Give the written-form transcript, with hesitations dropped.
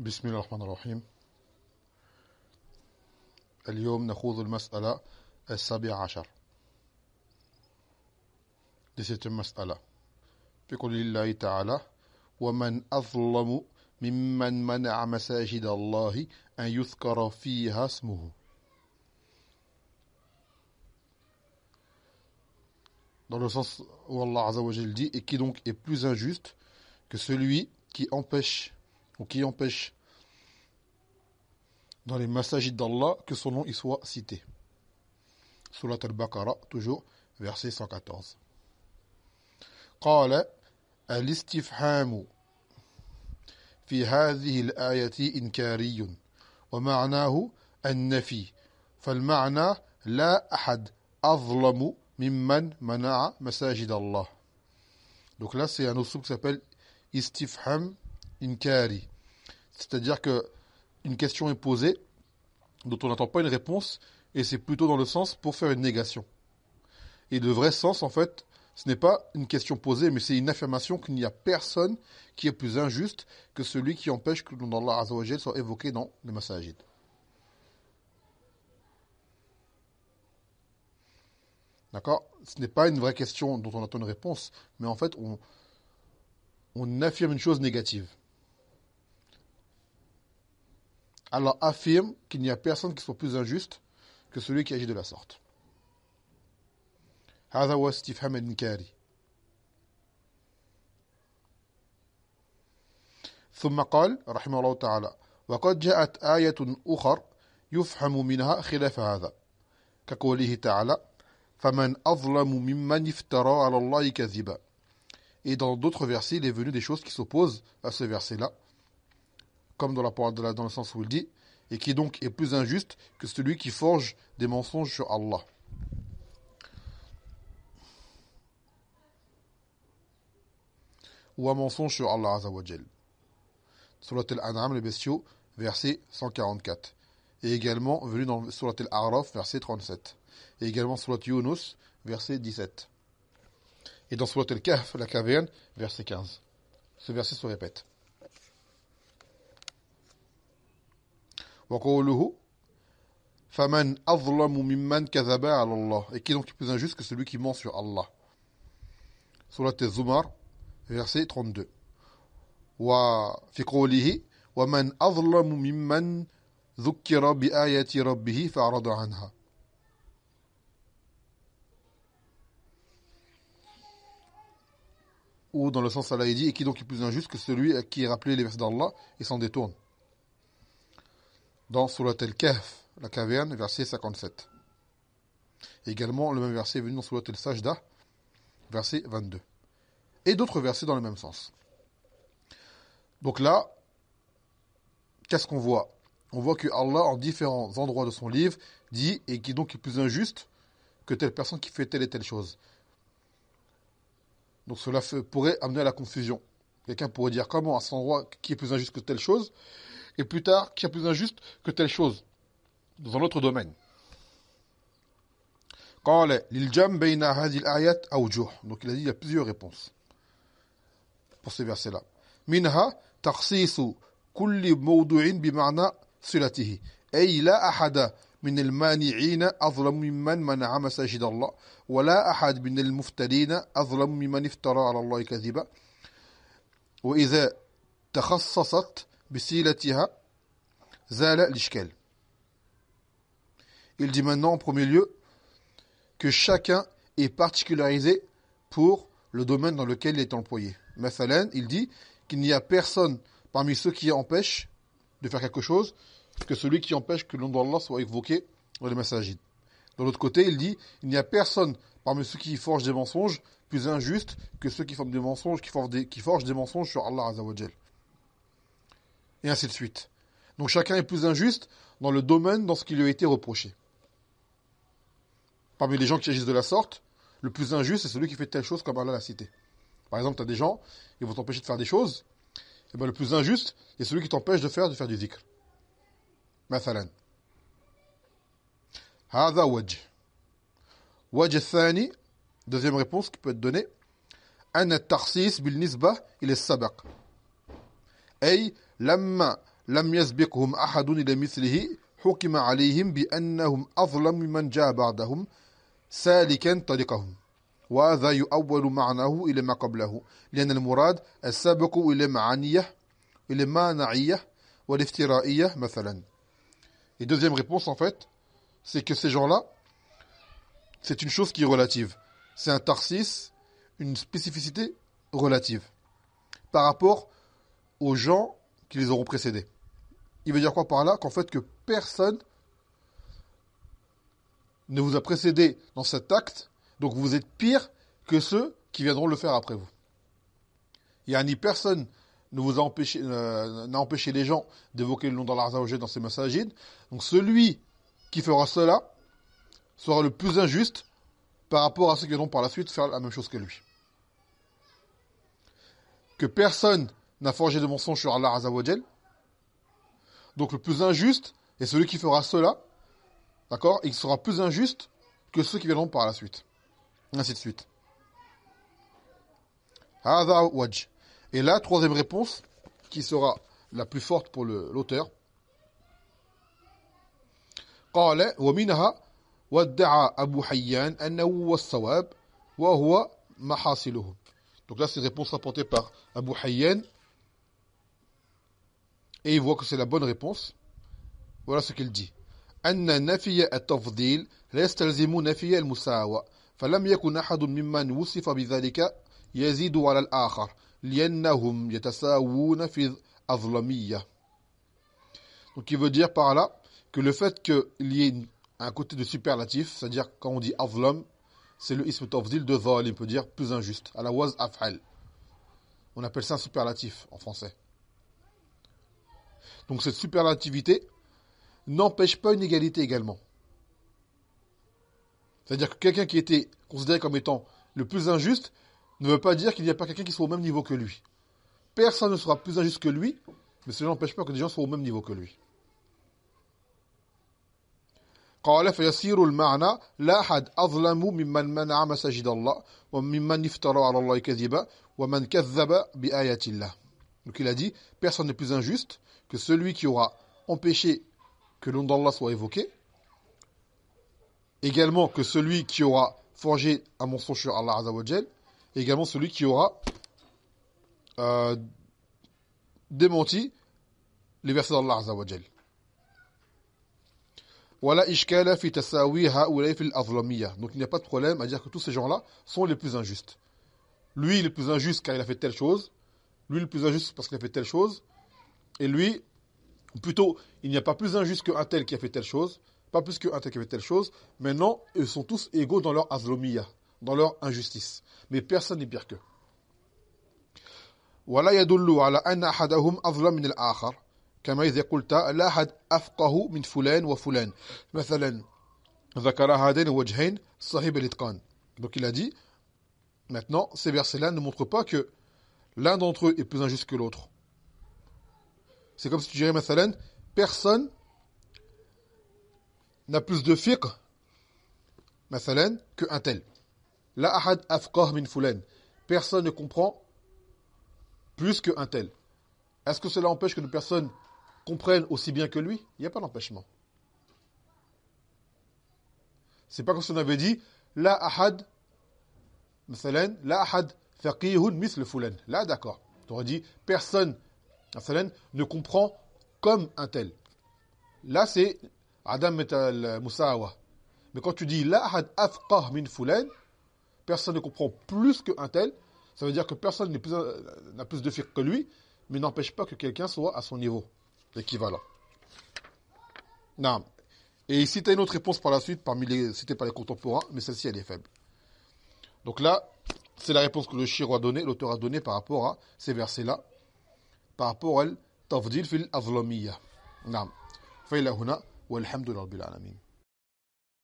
بسم الله الرحمن الرحيم. اليوم نخوض المسألة 17. 17 مسألة. في قول الله تعالى: ومن أظلم ممن منع مساجد الله أن يذكر فيها اسمه. Dans le sens où Allah Azza wa Jal dit: et qui donc est plus injuste que celui qui empêche dans les masajid d'Allah que son nom y soit cité. Surat al-Baqarah, toujours, verset 114. قال الاستفهام في هذه الآية إنكاري ومعناه النفي فالمعنى لا أحد أظلم ممن منع مساجد الله. Donc là c'est un usul qui s'appelle istifham inkari, c'est-à-dire que une question est posée dont on n'attend pas une réponse et c'est plutôt dans le sens pour faire une négation. Et le vrai sens en fait, ce n'est pas une question posée, mais c'est une affirmation qu'il n'y a personne qui est plus injuste que celui qui empêche que le nom d'Allah Azza wa Jal soit évoqué dans les masajid. D'accord? Ce n'est pas une vraie question dont on attend une réponse, mais en fait, on affirme une chose négative. Allah affirme qu'il n'y a personne qui soit plus injuste que celui qui agit de la sorte. هذا هو استفهام الإنكاري. ثم قال رحمه الله تعالى: وقد جاءت آية أخر يفهم منها خلاف هذا كقوله تعالى: فمن أظلم ممن افترى على الله كذبا. Et dans d'autres versets, il est venu des choses qui s'opposent à ce verset-là, comme dans la parole dans le sens où il dit: et qui donc est plus injuste que celui qui forge des mensonges sur Allah. Ou un mensonge sur Allah Azza wa Jal. Surat al-An'am, les bestiaux, verset 144. Et également venu dans Surat al-A'raf, verset 37. Et également Surat Yunus, verset 17. Et dans Surat al-Kahf, la caverne, verset 15. Ce verset se répète. وقوله فمن أظلم ممن كذب على الله. Et qui est donc plus injuste que celui qui ment sur Allah. Surat al-Zumar, verset 32. وفي قوله ومن أظلم ممن ذكر بآيات ربه فأعرض عنها. Ou dans le sens Allah il dit: et qui donc est plus injuste que celui à qui est rappelé les versets d'Allah et s'en détourne. Dans Surat al-Kahf, la caverne, verset 57. Également, le même verset est venu dans Surat al-Sajdah, verset 22. Et d'autres versets dans le même sens. Donc là, qu'est-ce qu'on voit? On voit que Allah, en différents endroits de son livre, dit: et qui donc est plus injuste que telle personne qui fait telle et telle chose. Donc cela pourrait amener à la confusion. Quelqu'un pourrait dire: comment à cet endroit qui est plus injuste que telle chose, et plus tard qui est plus injuste que telle chose dans un autre domaine. قال للجمع بين هذه الآيات أوجه. Donc il a dit: il y a plusieurs réponses pour ces versets-là. منها تخصيص كل موضوع بمعنى صلته أي لا أحد من المانعين أظلم ممن منع مساجد الله ولا أحد من المفترين أظلم ممن افترى على الله كذبا وإذا تخصصت بصلتها زال الإشكال. Il dit maintenant en premier lieu que chacun est particularisé pour le domaine dans lequel il est employé. Mathalan, il dit qu'il n'y a personne parmi ceux qui empêchent de faire quelque chose que celui qui empêche que le nom d'Allah soit évoqué dans les masajid. De l'autre côté, il dit: il n'y a personne parmi ceux qui forgent des mensonges plus injuste que ceux qui forment des mensonges, qui forgent des mensonges sur Allah Azza wa Jal. Et ainsi de suite. Donc chacun est plus injuste dans le domaine dans ce qui lui a été reproché. Parmi les gens qui agissent de la sorte, le plus injuste, c'est celui qui fait telle chose comme Allah l'a cité. Par exemple, tu as des gens, ils vont t'empêcher de faire des choses, et bien le plus injuste, c'est celui qui t'empêche de faire du dhikr. مثلا. هذا وجه. وجه الثاني, deuxième réponse qui peut être donnée: أن التخصيص بالنسبة إلى السبق. أي لما لم يسبقهم أحد إلى مثله حكم عليهم بأنهم أظلم ممن جاء بعدهم سالكا طريقهم وهذا يؤول معناه إلى ما قبله لأن المراد السابق إلى معانية إلى مانعية والافترائية مثلا. Et deuxième réponse en fait, c'est que ces gens-là, c'est une chose qui est relative. C'est un tarsis, une spécificité relative par rapport aux gens qui les auront précédés. Il veut dire quoi par là? Qu'en fait, que personne ne vous a précédé dans cet acte, donc vous êtes pire que ceux qui viendront le faire après vous. Il y a ni personne ne vous a empêché, n'a empêché les gens d'évoquer le nom d'Allah Azza wa Jalla dans ces massajids. Donc celui qui fera cela sera le plus injuste par rapport à ceux qui viendront par la suite faire la même chose que lui. Que personne n'a forgé de mensonge sur Allah Azza wa Jalla. Donc le plus injuste est celui qui fera cela, d'accord? Et il sera plus injuste que ceux qui viendront par la suite. Ainsi de suite. Hadha wajh. Et là, troisième réponse, qui sera la plus forte pour l'auteur. قال ومنها وادعى أبو حيان أنه هو الصواب وهو محاصله. Donc là, c'est une réponse rapportée par Abu Hayyan. Et il voit que c'est la bonne réponse. Voilà ce qu'il dit. أن نفي التفضيل لا يستلزم نفي المساواة فلم يكن أحد ممن وصف بذلك يزيد على الآخر لأنهم يتساوون في الأظلمية. Donc il veut dire par là que le fait qu'il y ait un côté de superlatif, c'est-à-dire quand on dit azlam, c'est le ism tafdil de zalim, on peut dire plus injuste, à la waz af'al. On appelle ça un superlatif en français. Donc cette superlativité n'empêche pas une égalité également. C'est-à-dire que quelqu'un qui était considéré comme étant le plus injuste ne veut pas dire qu'il n'y a pas quelqu'un qui soit au même niveau que lui. Personne ne sera plus injuste que lui, mais cela n'empêche pas que des gens soient au même niveau que lui. قال فيصير المعنى لا أحد أظلم ممن منع مساجد الله وممن افترى على الله كذبا ومن كذب بآيات الله. Donc il a dit, personne n'est plus injuste que celui qui aura empêché que le nom d'Allah soit évoqué, également que celui qui aura forgé un mensonge sur Allah Azza wa Jal, également celui qui aura démenti les versets d'Allah Azza wa Jal. Voilà ishkala fi tasawi haoulay fi al-azlamiyya. Donc il n'y a pas de problème à dire que tous ces gens-là sont les plus injustes. Lui, il est le plus injuste car il a fait telle chose. Lui, le plus injuste parce qu'il a fait telle chose. Et lui, plutôt, il n'y a pas plus injuste qu'un tel qui a fait telle chose, pas plus qu'un tel qui a fait telle chose. Maintenant, ils sont tous égaux dans leur azlamiyya, dans leur injustice. Mais personne n'est pire qu'eux. ولا يدل على أن أحدهم أظلم من الآخر كما إذا قلت لا أحد أفقه من فلان وفلان مثلا ذكر هذين الوجهين صاحب الإتقان. Donc il a dit, maintenant, ces versets-là ne montrent pas que l'un d'entre eux est plus injuste que l'autre. C'est comme si tu dirais, مثلا, personne n'a plus de fiqh, مثلا, qu'un tel. لا أحد أفقه من فلان. Personne ne comprend plus qu'un tel. Est-ce que cela empêche que les personnes comprennent aussi bien que lui? Il n'y a pas d'empêchement. C'est pas comme si on avait dit La ahad, مثلا, la ahad faqihun misl fulan. Là, d'accord. Tu aurais dit personne, مثلا, ne comprend comme un tel. Là, c'est adam metal musawa. Mais quand tu dis La ahad afqah min fulan, personne ne comprend plus qu'un tel. Ça veut dire que personne n'a plus de fiqh que lui, mais n'empêche pas que quelqu'un soit à son niveau, l'équivalent. Non. Et ici, tu as une autre réponse par la suite, parmi les citées par les contemporains, mais celle-ci, elle est faible. Donc là, c'est la réponse que le shir a donnée, l'auteur a donnée par rapport à ces versets-là, par rapport à al-tafdil fil azlamiyya. Non. Fa ila huna, walhamdulillahi rabbil alamin.